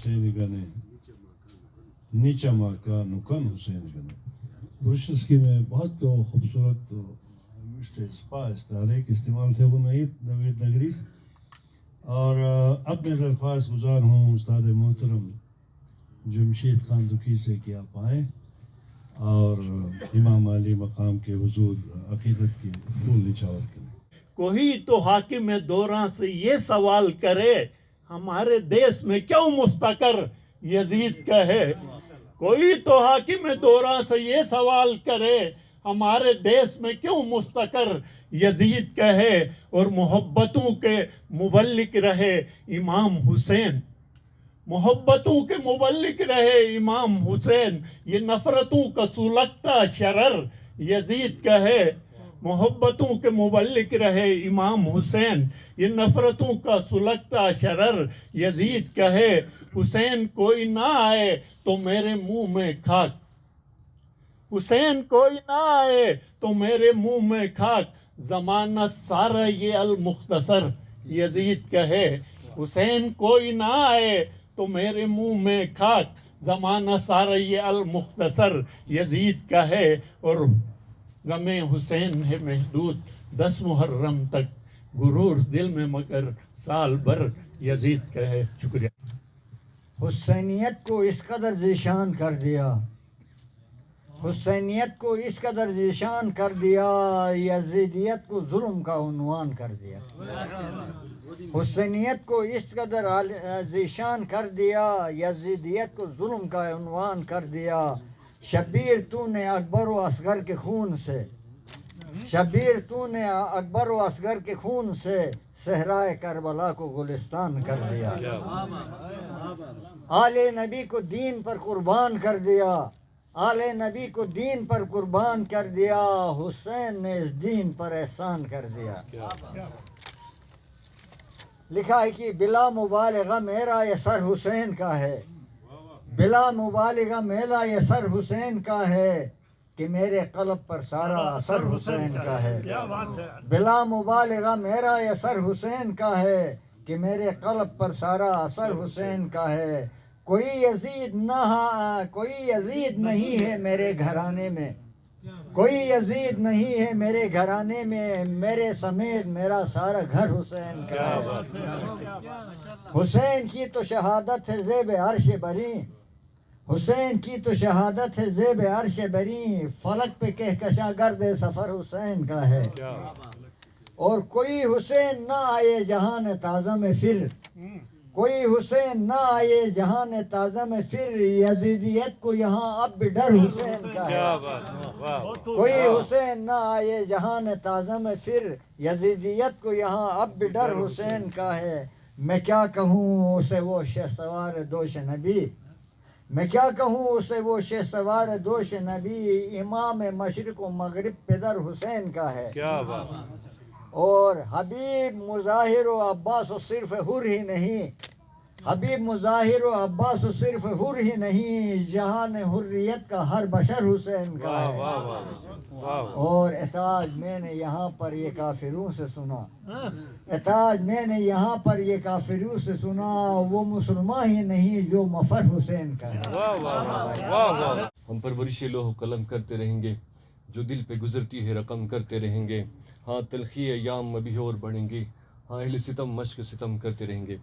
Hüseyin gane نیچا مکان نکان حسین گنا کوشش کی میں بہت تو خوبصورت تو مشتے سپاس تاریخ استعمال تھے وہ نئی نوید نگریس اور اب میں درخواست گزار ہوں استاد محترم جمشید خان دکی سے کہ آپ آئیں اور امام علی مقام کے حضور عقیدت کے پھول نچھاور کریں. کوئی تو حاکم دوراں سے یہ سوال کرے ہمارے دیس میں کیوں مستقر یزید کہے. کوئی تو حاکم دوراں سے یہ سوال کرے ہمارے دیس میں کیوں مستقر یزید کہے. اور محبتوں کے مبلغ رہے امام حسین. محبتوں کے مبلغ رہے امام حسین. یہ نفرتوں کا سلگتا شرر یزید کہے. محبتوں کے مبلغ رہے امام حسین. یہ نفرتوں کا سلگتا شرر یزید کہے. حسین کوئی نہ آئے تو میرے منہ میں خاک. حسین کوئی نہ آئے تو میرے منہ میں خاک. زمانہ سارا یہ المختصر یزید کہے. حسین کوئی نہ آئے تو میرے منہ میں خاک. زمانہ سارا یہ المختصر یزید کہے. اور غم حسین ہے محدود 10 محرم تک غرور دل میں مگر سال بھر یزید کہے. شکریہ. حسینیت کو اس قدر ذیشان کر دیا. حسینیت کو اس قدر ذیشان کر دیا. یزیدیت کو ظلم کا عنوان کر دیا. حسینیت کو اس قدر ذیشان کر دیا. یزیدیت کو ظلم کا عنوان کر دیا. شبیر تو نے اکبر و اصغر کے خون سے. شبیر تو نے اکبر و اصغر کے خون سے صحرائے کربلا کو گلستان کر دیا. آل نبی کو دین پر قربان کر دیا. آل نبی کو دین پر قربان کر دیا. حسین نے اس دین پر احسان کر دیا. لکھا ہے کہ بلا مبالغہ میرا یہ سر حسین کا ہے. بلا مبالغہ میرا یہ سر حسین کا ہے کہ میرے قلب پر سارا اثر حسین کا ہے. بلا مبالغہ میرا یہ سر حسین کا ہے کہ میرے قلب پر سارا اثر حسین کا ہے. کوئی یزید نہیں ہے میرے گھرانے میں. کوئی یزید نہیں ہے میرے گھرانے میں. میرے سمیت میرا سارا گھر حسین کا ہے. حسین کی تو شہادت ہے زیب عرش بری. حسین کی تو شہادت ہے زیب عرش بری. فلک پہ کہکشاں گرد سفر حسین کا ہے. اور کوئی حسین نہ آئے جہان تازہ میں پھر. کوئی حسین نہ آئے جہان تازہ میں پھر. یزیدیت کو یہاں اب بھی ڈر حسین کا ہے. کوئی حسین نہ آئے جہان تازہ میں پھر. یزیدیت کو یہاں اب بھی ڈر حسین کا ہے. میں کیا کہوں اسے وہ شہسوار دوش نبی. میں کیا کہوں اسے وہ شہسوار دوش نبی. امام مشرق و مغرب پدر حسین کا ہے. اور حبیب مظاہر و عباس و صرف حر ہی نہیں. حبیب مظاہر و عباس و صرف حر ہی نہیں. جہان حریت کا ہر بشر حسین کا ہے. اور احتاج میں نے یہاں پر یہ کافروں سے سنا. احتاج میں نے یہاں پر یہ کافروں سے سنا. وہ مسلمان ہی نہیں جو مفر حسین کا ہے. ہم پرورش لوح و قلم کرتے رہیں گے جو دل پہ گزرتی ہے رقم کرتے رہیں گے. ہاں تلخی ایام ابھی اور بڑھیں گی. ہاں اہل ستم مشق ستم کرتے رہیں گے.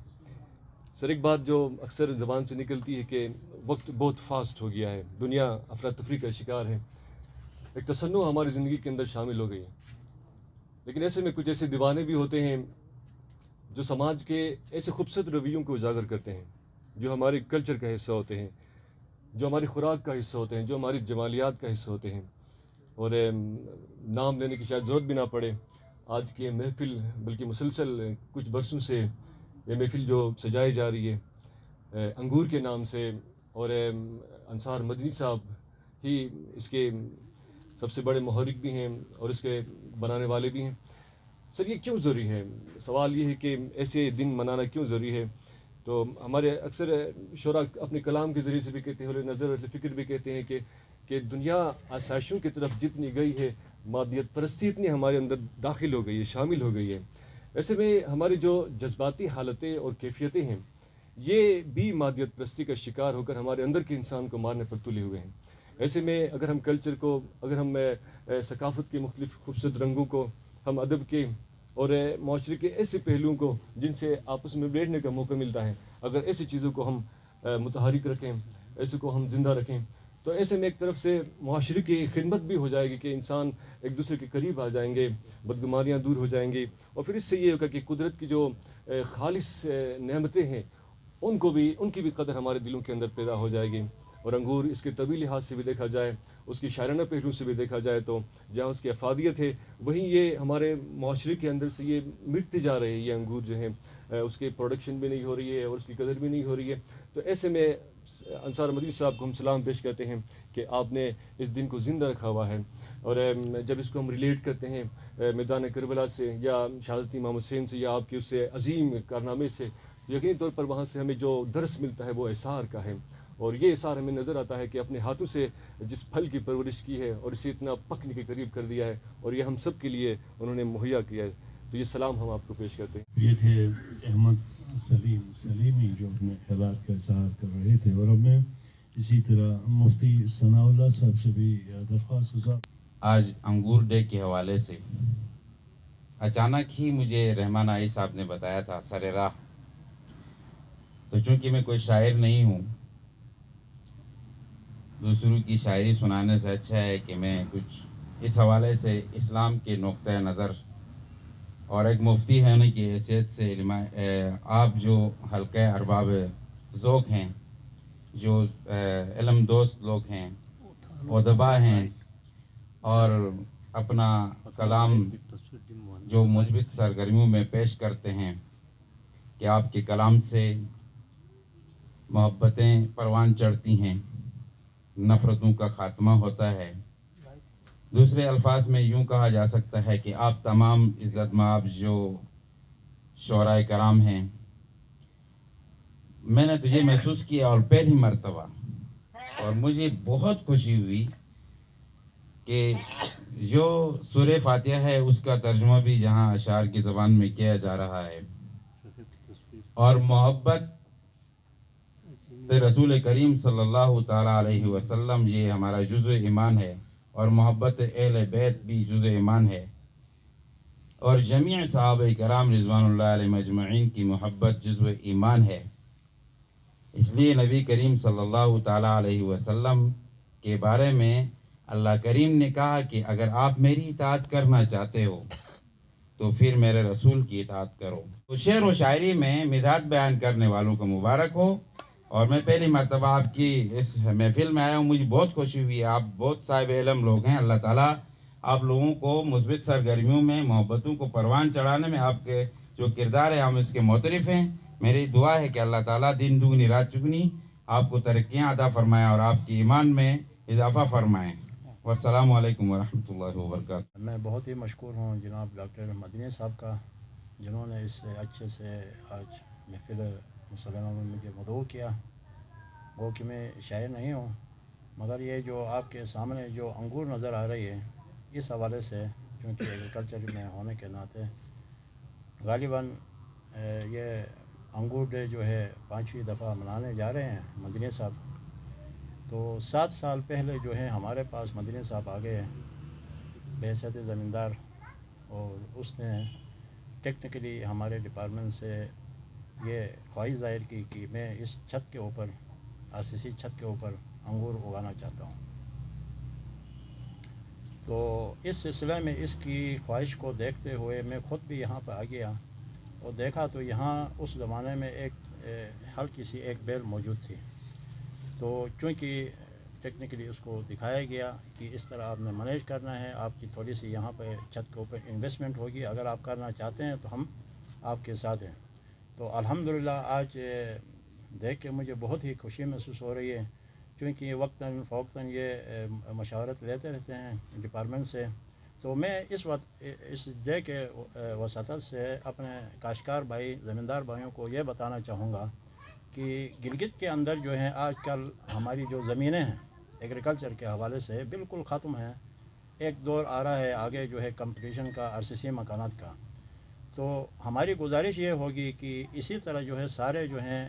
سر ایک بات جو اکثر زبان سے نکلتی ہے کہ وقت بہت فاسٹ ہو گیا ہے. دنیا افراتفری کا شکار ہے. ایک تصنع ہماری زندگی کے اندر شامل ہو گئی ہے. لیکن ایسے میں کچھ ایسے دیوانے بھی ہوتے ہیں جو سماج کے ایسے خوبصورت رویوں کو اجاگر کرتے ہیں, جو ہمارے کلچر کا حصہ ہوتے ہیں, جو ہماری خوراک کا حصہ ہوتے ہیں, جو ہماری جمالیات کا حصہ ہوتے ہیں. اور نام لینے کی شاید ضرورت بھی نہ پڑے. آج کی یہ محفل بلکہ مسلسل کچھ برسوں سے یہ محفل جو سجائی جا رہی ہے انگور کے نام سے, اور انصار مدنی صاحب ہی اس کے سب سے بڑے محرک بھی ہیں اور اس کے بنانے والے بھی ہیں. سر یہ کیوں ضروری ہے؟ سوال یہ ہے کہ ایسے دن منانا کیوں ضروری ہے؟ تو ہمارے اکثر شعراء اپنے کلام کے ذریعے سے بھی کہتے ہیں, اور نظر اور فکر بھی کہتے ہیں کہ دنیا آسائشوں کی طرف جتنی گئی ہے, مادیت پرستی اتنی ہمارے اندر داخل ہو گئی ہے, شامل ہو گئی ہے. ایسے میں ہماری جو جذباتی حالتیں اور کیفیتیں ہیں یہ بھی مادیت پرستی کا شکار ہو کر ہمارے اندر کے انسان کو مارنے پر تلے ہوئے ہیں۔ ایسے میں اگر ہم کلچر کو، اگر ہم ثقافت کے مختلف خوبصورت رنگوں کو، ہم ادب کے اور معاشرے کے ایسے پہلوؤں کو جن سے آپس میں بیٹھنے کا موقع ملتا ہے، اگر ایسی چیزوں کو ہم متحرک رکھیں، ایسے کو ہم زندہ رکھیں، تو ایسے میں ایک طرف سے معاشرے کی خدمت بھی ہو جائے گی کہ انسان ایک دوسرے کے قریب آ جائیں گے، بدگمانیاں دور ہو جائیں گی، اور پھر اس سے یہ ہوگا کہ قدرت کی جو خالص نعمتیں ہیں ان کی بھی قدر ہمارے دلوں کے اندر پیدا ہو جائے گی۔ اور انگور اس کے طبی لحاظ سے بھی دیکھا جائے، اس کی شاعرانہ پہلو سے بھی دیکھا جائے تو جہاں اس کی افادیت ہے وہیں یہ ہمارے معاشرے کے اندر سے یہ مٹتے جا رہے ہیں، یہ انگور جو ہیں اس کی پروڈکشن بھی نہیں ہو رہی ہے اور اس کی قدر بھی نہیں ہو رہی ہے۔ تو ایسے میں انصار مدنی صاحب کو ہم سلام پیش کرتے ہیں کہ آپ نے اس دن کو زندہ رکھا ہوا ہے، اور جب اس کو ہم ریلیٹ کرتے ہیں میدان کربلا سے یا شہادت امام حسین سے یا آپ کے اس سے عظیم کارنامے سے، یقینی طور پر وہاں سے ہمیں جو درس ملتا ہے وہ اثار کا ہے، اور یہ اثار ہمیں نظر آتا ہے کہ اپنے ہاتھوں سے جس پھل کی پرورش کی ہے اور اسے اتنا پکنے کے قریب کر دیا ہے، اور یہ ہم سب کے لیے انہوں نے مہیا کیا ہے، تو یہ سلام ہم آپ کو پیش کرتے ہیں۔ یہ تھے احمد سلیمی جو اپنے خیالات کا اظہار کر رہے تھے، اور اب میں اسی طرح مفتی ثناء اللہ صاحب سے بھی درخواست گزار۔ آج انگور ڈے کے حوالے سے اچانک ہی مجھے رحمان آئی صاحب نے بتایا تھا سر راہ، تو چونکہ میں کوئی شاعر نہیں ہوں، دوسروں کی شاعری سنانے سے اچھا ہے کہ میں کچھ اس حوالے سے اسلام کے نقطۂ نظر اور ایک مفتی ہونے کی حیثیت سے آپ جو حلقہ ارباب ذوق ہیں، جو علم دوست لوگ ہیں، ادبا ہیں، اور اپنا کلام جو مثبت سرگرمیوں میں پیش کرتے ہیں کہ آپ کے کلام سے محبتیں پروان چڑھتی ہیں، نفرتوں کا خاتمہ ہوتا ہے۔ دوسرے الفاظ میں یوں کہا جا سکتا ہے کہ آپ تمام عزت مآب جو شعراء کرام ہیں، میں نے تو یہ محسوس کیا اور پہلی مرتبہ، اور مجھے بہت خوشی ہوئی کہ جو سورہ فاتحہ ہے اس کا ترجمہ بھی جہاں اشعار کی زبان میں کیا جا رہا ہے، اور محبت رسول کریم صلی اللہ تعالیٰ علیہ وسلم یہ ہمارا جزء ایمان ہے، اور محبت اہل بیت بھی جزء ایمان ہے، اور جمیع صحابہ کرام رضوان اللہ علیہ مجمعین کی محبت جزء ایمان ہے۔ اس لیے نبی کریم صلی اللہ تعالیٰ علیہ وسلم کے بارے میں اللہ کریم نے کہا کہ اگر آپ میری اطاعت کرنا چاہتے ہو تو پھر میرے رسول کی اطاعت کرو۔ تو شعر و شاعری میں مداد بیان کرنے والوں کو مبارک ہو، اور میں پہلی مرتبہ آپ کی اس محفل میں آیا ہوں، مجھے بہت خوشی ہوئی ہے۔ آپ بہت صاحب علم لوگ ہیں، اللہ تعالیٰ آپ لوگوں کو مثبت سرگرمیوں میں محبتوں کو پروان چڑھانے میں آپ کے جو کردار ہے ہم اس کے معترف ہیں۔ میری دعا ہے کہ اللہ تعالیٰ دن دگنی رات چگنی آپ کو ترقیاں عطا فرمائیں اور آپ کی ایمان میں اضافہ فرمائیں۔ والسلام علیکم ورحمۃ اللہ وبرکاتہ۔ میں بہت ہی مشکور ہوں جناب ڈاکٹر مدنی صاحب کا، جنہوں نے اس اچھے سے آج محفل مسلمانوں میں مجھے مدعو کیا۔ وہ کہ میں شاعر نہیں ہوں، مگر یہ جو آپ کے سامنے جو انگور نظر آ رہی ہے، اس حوالے سے چونکہ ایگریکلچر میں ہونے کے ناطے غالباً یہ انگور ڈے جو ہے 5ویں دفعہ منانے جا رہے ہیں مدنی صاحب۔ تو 7 سال پہلے جو ہے ہمارے پاس مدنی صاحب آ گئے بحیثیت زمیندار، اور اس نے ٹیکنیکلی ہمارے ڈپارٹمنٹ سے یہ خواہش ظاہر کی کہ میں اس چھت کے اوپر، RCC چھت کے اوپر انگور اگانا چاہتا ہوں۔ تو اس سلسلے میں اس کی خواہش کو دیکھتے ہوئے میں خود بھی یہاں پہ آ گیا اور دیکھا تو یہاں اس زمانے میں ایک ہلکی سی ایک بیل موجود تھی۔ تو چونکہ ٹیکنیکلی اس کو دکھایا گیا کہ اس طرح آپ نے مینیج کرنا ہے، آپ کی تھوڑی سی یہاں پہ چھت کے اوپر انویسٹمنٹ ہوگی، اگر آپ کرنا چاہتے ہیں تو ہم آپ کے ساتھ ہیں۔ تو الحمدللہ آج دیکھ کے مجھے بہت ہی خوشی محسوس ہو رہی ہے، چونکہ وقتاً فوقتاً یہ مشاورت لیتے رہتے ہیں ڈپارٹمنٹ سے۔ تو میں اس وقت اس ڈے کے وساطت سے اپنے کاشتکار بھائی، زمیندار بھائیوں کو یہ بتانا چاہوں گا کہ گلگت کے اندر جو ہے آج کل ہماری جو زمینیں ہیں ایگریکلچر کے حوالے سے بالکل ختم ہیں۔ ایک دور آ رہا ہے آگے جو ہے کمپٹیشن کا، RCC مکانات کا۔ تو ہماری گزارش یہ ہوگی کہ اسی طرح جو ہے سارے جو ہیں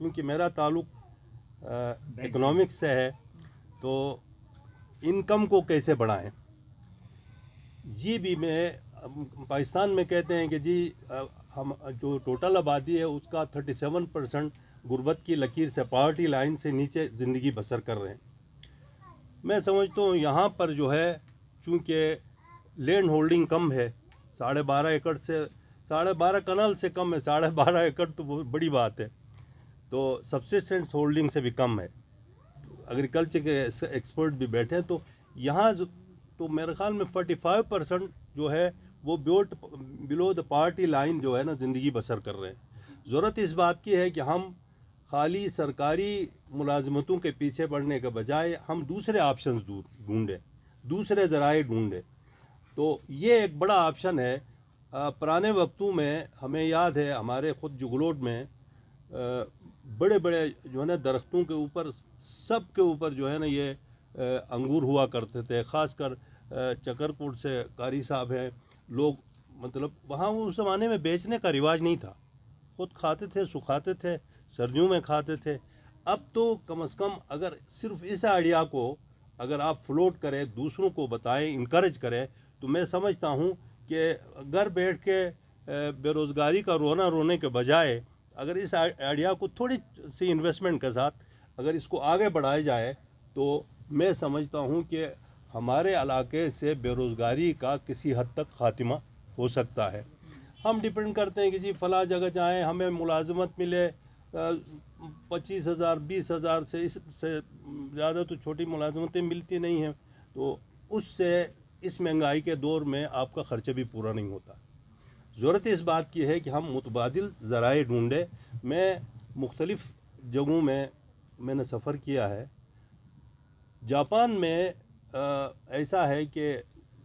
چونکہ میرا تعلق اکنامکس سے ہے تو انکم کو کیسے بڑھائیں. جی بھی میں پاکستان میں کہتے ہیں کہ جی ہم جو ٹوٹل آبادی ہے اس کا 37% غربت کی لکیر سے پاورٹی لائن سے نیچے زندگی بسر کر رہے ہیں. میں سمجھتا ہوں یہاں پر جو ہے چونکہ لینڈ ہولڈنگ کم ہے, 12.5 ایکڑ سے 12.5 کنال سے کم ہے, 12.5 ایکڑ تو بہت بڑی بات ہے, تو سبسسٹنس ہولڈنگ سے بھی کم ہے. ایگریکلچر کے ایکسپرٹ بھی بیٹھے ہیں, تو یہاں تو میرے خیال میں 45% جو ہے وہ بلو دا پاورٹی لائن جو ہے نا زندگی بسر کر رہے ہیں. ضرورت اس بات کی ہے کہ ہم خالی سرکاری ملازمتوں کے پیچھے پڑنے کے بجائے ہم دوسرے آپشنز ڈھونڈیں, دوسرے ذرائع ڈھونڈیں. تو یہ ایک بڑا آپشن ہے. پرانے وقتوں میں ہمیں یاد ہے ہمارے خود جگلوٹ میں بڑے بڑے جو ہے نا درختوں کے اوپر سب کے اوپر جو ہے نا یہ انگور ہوا کرتے تھے. خاص کر چکر کوٹ سے قاری صاحب ہیں, لوگ مطلب وہاں اس زمانے میں بیچنے کا رواج نہیں تھا, خود کھاتے تھے, سکھاتے تھے, سردیوں میں کھاتے تھے. اب تو کم از کم اگر صرف اس آئیڈیا کو اگر آپ فلوٹ کریں, دوسروں کو بتائیں, انکریج کریں, تو میں سمجھتا ہوں کہ گھر بیٹھ کے بے روزگاری کا رونے کے بجائے اگر اس آئیڈیا کو تھوڑی سی انویسٹمنٹ کے ساتھ اگر اس کو آگے بڑھایا جائے تو میں سمجھتا ہوں کہ ہمارے علاقے سے بے روزگاری کا کسی حد تک خاتمہ ہو سکتا ہے. ہم ڈیپینڈ کرتے ہیں کہ جی فلاں جگہ جائیں, ہمیں ملازمت ملے 25,000 20,000 سے اس سے زیادہ تو چھوٹی ملازمتیں ملتی نہیں ہیں, تو اس سے اس مہنگائی کے دور میں آپ کا خرچہ بھی پورا نہیں ہوتا. ضرورت اس بات کی ہے کہ ہم متبادل ذرائع ڈھونڈیں. میں مختلف جگہوں میں نے سفر کیا ہے. جاپان میں ایسا ہے کہ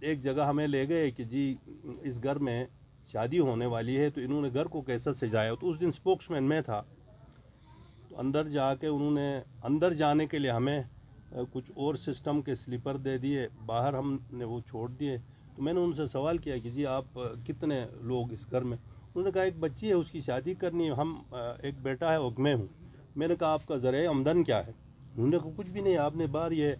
ایک جگہ ہمیں لے گئے کہ جی اس گھر میں شادی ہونے والی ہے, تو انہوں نے گھر کو کیسا سجایا. تو اس دن اسپوکس مین میں تھا, تو اندر جا کے انہوں نے اندر جانے کے لیے ہمیں کچھ اور سسٹم کے سلیپر دے دیے, باہر ہم نے وہ چھوڑ دیے. تو میں نے ان سے سوال کیا کہ جی آپ کتنے لوگ اس گھر میں؟ انہوں نے کہا ایک بچی ہے, اس کی شادی کرنی ہے, ہم ایک بیٹا ہے اور میں ہوں. میں نے کہا آپ کا ذریعہ آمدن کیا ہے؟ انہوں نے کہا کچھ بھی نہیں, آپ نے باہر یہ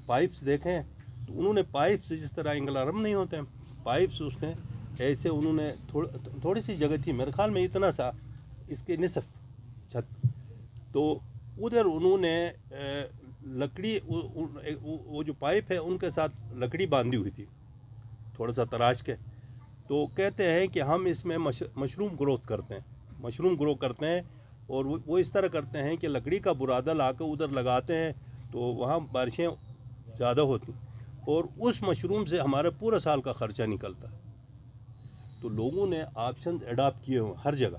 پائپس دیکھیں. تو انہوں نے پائپس جس طرح انگلارم نہیں ہوتے ہیں, پائپس اس نے ایسے انہوں نے تھوڑی سی جگہ تھی, میرے خیال میں اتنا سا اس کے نصف چھت, تو ادھر انہوں نے لکڑی وہ جو پائپ ہے ان کے ساتھ لکڑی باندھی ہوئی تھی تھوڑا سا تراش کے. تو کہتے ہیں کہ ہم اس میں مشروم گروتھ کرتے ہیں, اور وہ اس طرح کرتے ہیں کہ لکڑی کا برادہ لا کے ادھر لگاتے ہیں تو وہاں بارشیں زیادہ ہوتی, اور اس مشروم سے ہمارا پورا سال کا خرچہ نکلتا. تو لوگوں نے آپشنز اڈاپٹ کیے ہوئے ہر جگہ.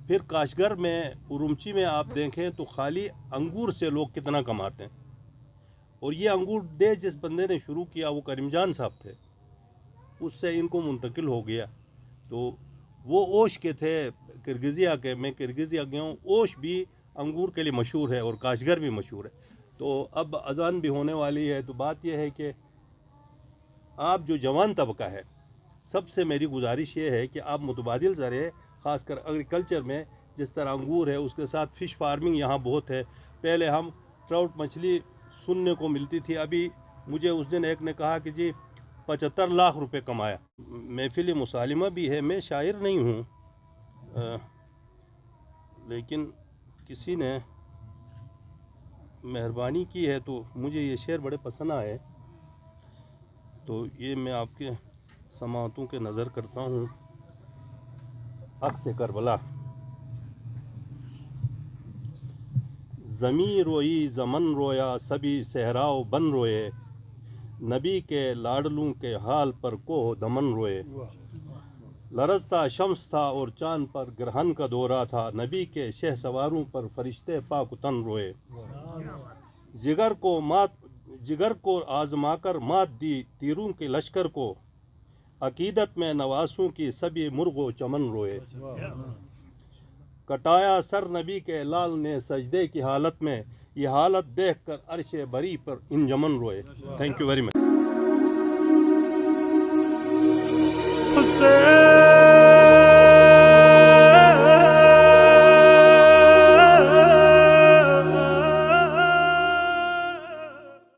پھر کاشگر میں ارومچی میں آپ دیکھیں تو خالی انگور سے لوگ کتنا کماتے ہیں, اور یہ انگور ڈے جس بندے نے شروع کیا وہ کریم جان صاحب تھے, اس سے ان کو منتقل ہو گیا. تو وہ اوش کے تھے کرگزیا کے, میں کرگزیا گیا ہوں, اوش بھی انگور کے لیے مشہور ہے اور کاشگر بھی مشہور ہے. تو اب اذان بھی ہونے والی ہے, تو بات یہ ہے کہ آپ جو جوان طبقہ ہے, سب سے میری گزارش یہ ہے کہ آپ متبادل ذرائع خاص کر ایگریکلچر میں, جس طرح انگور ہے اس کے ساتھ فش فارمنگ یہاں بہت ہے. پہلے ہم ٹراؤٹ مچھلی سننے کو ملتی تھی, ابھی مجھے اس دن ایک نے کہا کہ جی 75 لاکھ روپے کمایا. محفل مسالمہ بھی ہے, میں شاعر نہیں ہوں, لیکن کسی نے مہربانی کی ہے تو مجھے یہ شعر بڑے پسند آئے, تو یہ میں آپ کے سماعتوں کے نظر کرتا ہوں. عکس کربلا. زمیں روئی زمن رویا, سبھی صحراؤ بن روئے, نبی کے لاڈلوں کے حال پر کوہ دمن روئے. لرزتا شمس تھا اور چاند پر گرہن کا دورہ تھا, نبی کے شہ سواروں پر فرشتے پاک تن روئے. جگر کو آزما کر مات دی تیروں کے لشکر کو, عقیدت میں نواسوں کی سبھی مرغ و چمن روئے. کٹایا سر نبی کے لال نے سجدے کی حالت میں, یہ حالت دیکھ کر عرش بری پر انجمن روئے. Thank you very much.